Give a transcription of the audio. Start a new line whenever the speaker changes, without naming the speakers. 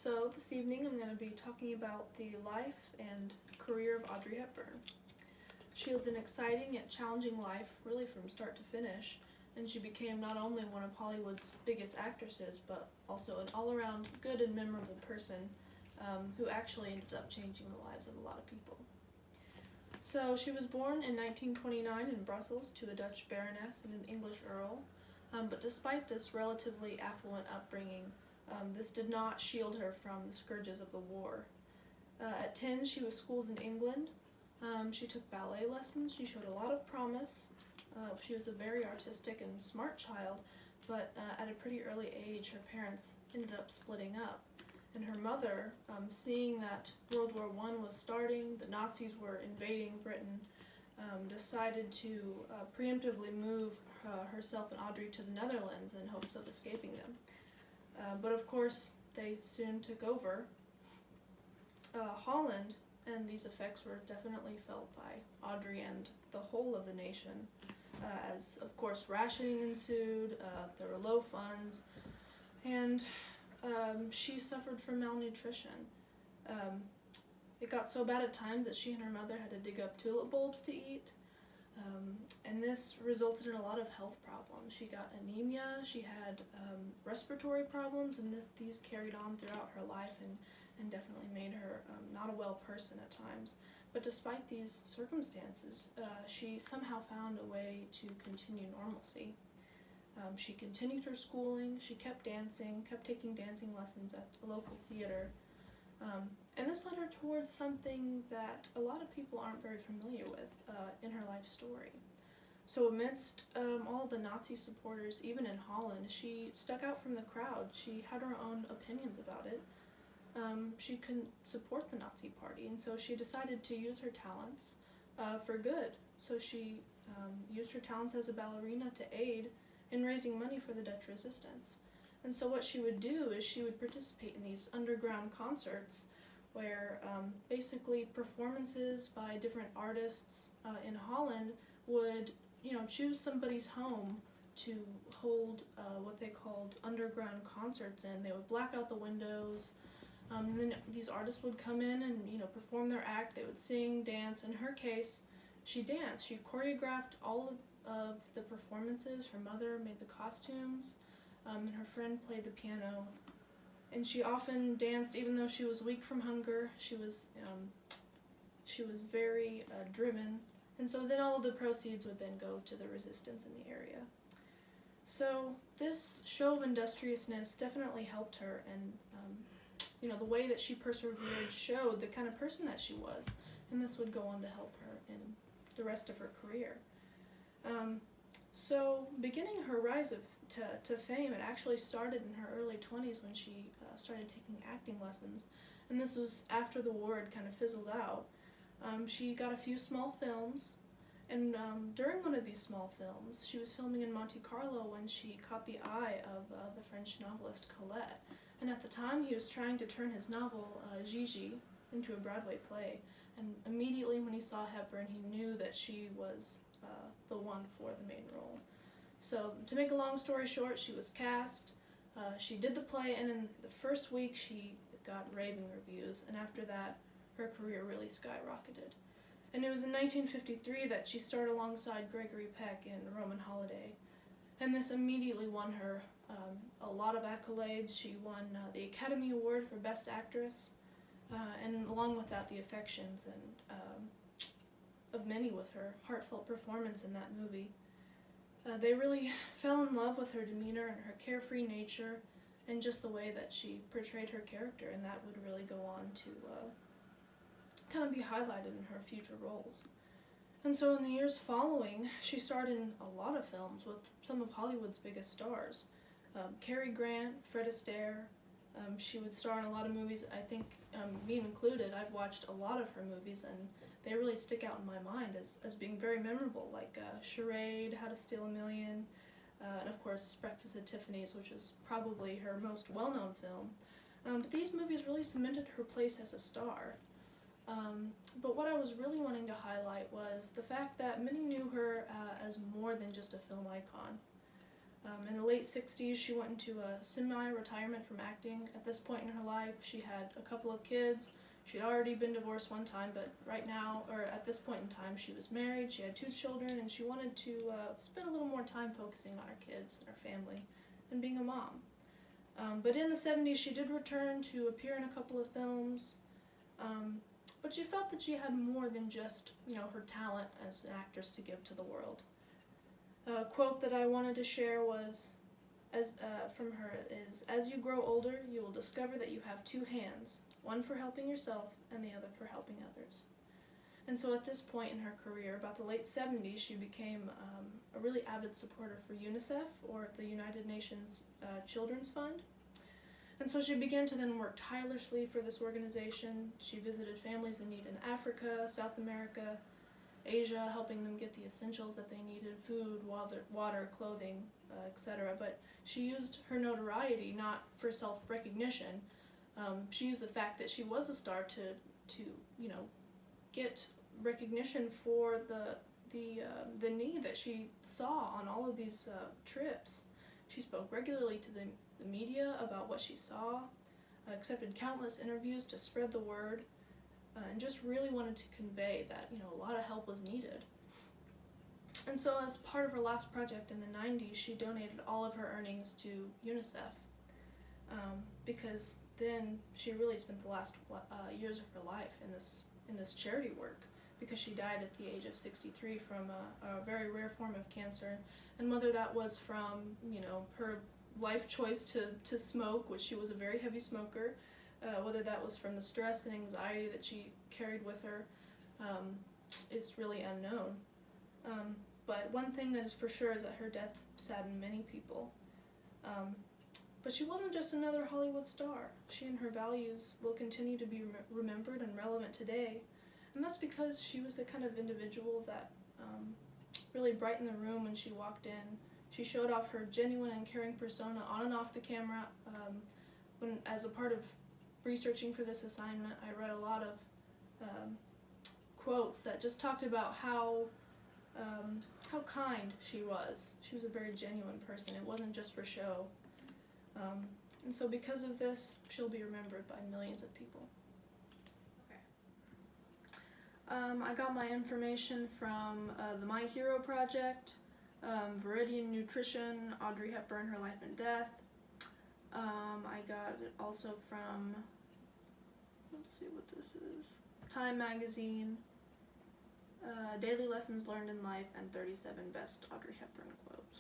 So this evening I'm going to be talking about the life and career of Audrey Hepburn. She lived an exciting yet challenging life, really from start to finish, and she became not only one of Hollywood's biggest actresses, but also an all-around good and memorable person who actually ended up changing the lives of a lot of people. So she was born in 1929 in Brussels to a Dutch baroness and an English earl, but despite this relatively affluent upbringing, this did not shield her from the scourges of the war. At 10, she was schooled in England. She took ballet lessons. She showed a lot of promise. She was a very artistic and smart child, but at a pretty early age, her parents ended up splitting up. And her mother, seeing that World War I was starting, the Nazis were invading Britain, decided to preemptively move herself and Audrey to the Netherlands in hopes of escaping them. But of course, they soon took over Holland, and these effects were definitely felt by Audrey and the whole of the nation, as of course rationing ensued, there were low funds, and she suffered from malnutrition. It got so bad at times that she and her mother had to dig up tulip bulbs to eat, and this resulted in a lot of health problems. She got anemia, she had respiratory problems, and these carried on throughout her life and definitely made her not a well person at times. But despite these circumstances, she somehow found a way to continue normalcy. She continued her schooling, she kept dancing, kept taking dancing lessons at a local theater, and this led her towards something that a lot of people aren't very familiar with in her life story. So amidst all the Nazi supporters, even in Holland, she stuck out from the crowd. She had her own opinions about it. She couldn't support the Nazi party, and so she decided to use her talents for good. So she used her talents as a ballerina to aid in raising money for the Dutch resistance. And so what she would do is she would participate in these underground concerts where basically performances by different artists in Holland would choose somebody's home to hold what they called underground concerts in. They would black out the windows, and then these artists would come in and perform their act. They would sing, dance. In her case, she danced. She choreographed all of the performances. Her mother made the costumes, and her friend played the piano. And she often danced even though she was weak from hunger. She was very driven. And so then all of the proceeds would then go to the resistance in the area. So this show of industriousness definitely helped her, and the way that she persevered showed the kind of person that she was, and this would go on to help her in the rest of her career. So beginning her rise to fame, it actually started in her early 20s when she started taking acting lessons, and this was after the war had kind of fizzled out. She got a few small films, and during one of these small films, she was filming in Monte Carlo when she caught the eye of the French novelist Colette. And at the time, he was trying to turn his novel, Gigi, into a Broadway play. And immediately when he saw Hepburn, he knew that she was the one for the main role. So to make a long story short, she was cast. She did the play, and in the first week, she got raving reviews. And after that, her career really skyrocketed. And it was in 1953 that she starred alongside Gregory Peck in Roman Holiday. And this immediately won her a lot of accolades. She won the Academy Award for Best Actress, and along with that, the affections and of many with her heartfelt performance in that movie. They really fell in love with her demeanor and her carefree nature, and just the way that she portrayed her character, and that would really go on to kind of be highlighted in her future roles. And so in the years following, she starred in a lot of films with some of Hollywood's biggest stars. Cary Grant, Fred Astaire. She would star in a lot of movies. I think, me included, I've watched a lot of her movies, and they really stick out in my mind as being very memorable, like Charade, How to Steal a Million, and of course Breakfast at Tiffany's, which is probably her most well-known film. But these movies really cemented her place as a star. But what I was really wanting to highlight was the fact that many knew her as more than just a film icon. In the late 60s, she went into a semi-retirement from acting. At this point in her life, she had a couple of kids. She'd already been divorced one time, but right now, or at this point in time, she was married, she had 2 children, and she wanted to spend a little more time focusing on her kids and her family and being a mom. But in the 70s, she did return to appear in a couple of films, but she felt that she had more than just, her talent as an actress to give to the world. A quote that I wanted to share was, from her is, "As you grow older, you will discover that you have 2 hands, one for helping yourself and the other for helping others." And so at this point in her career, about the late 70s, she became a really avid supporter for UNICEF, or the United Nations Children's Fund. And so she began to then work tirelessly for this organization. She visited families in need in Africa, South America, Asia, helping them get the essentials that they needed: food, water, clothing, etc. But she used her notoriety not for self-recognition. She used the fact that she was a star to get recognition for the need that she saw on all of these trips. She spoke regularly to the media about what she saw, accepted countless interviews to spread the word, and just really wanted to convey that a lot of help was needed. And so as part of her last project in the 90s, she donated all of her earnings to UNICEF, because then she really spent the last years of her life in this charity work, because she died at the age of 63 from a very rare form of cancer. And whether that was from her life choice to smoke, which she was a very heavy smoker, whether that was from the stress and anxiety that she carried with her, is really unknown. But one thing that is for sure is that her death saddened many people. But she wasn't just another Hollywood star. She and her values will continue to be remembered and relevant today. And that's because she was the kind of individual that really brightened the room when she walked in. She showed off her genuine and caring persona on and off the camera. As a part of researching for this assignment, I read a lot of quotes that just talked about how kind she was. She was a very genuine person. It wasn't just for show. And so because of this, she'll be remembered by millions of people. I got my information from the My Hero Project, Viridian Nutrition, Audrey Hepburn, Her Life and Death. I got it also from, let's see what this is, Time Magazine, Daily Lessons Learned in Life, and 37 Best Audrey Hepburn Quotes.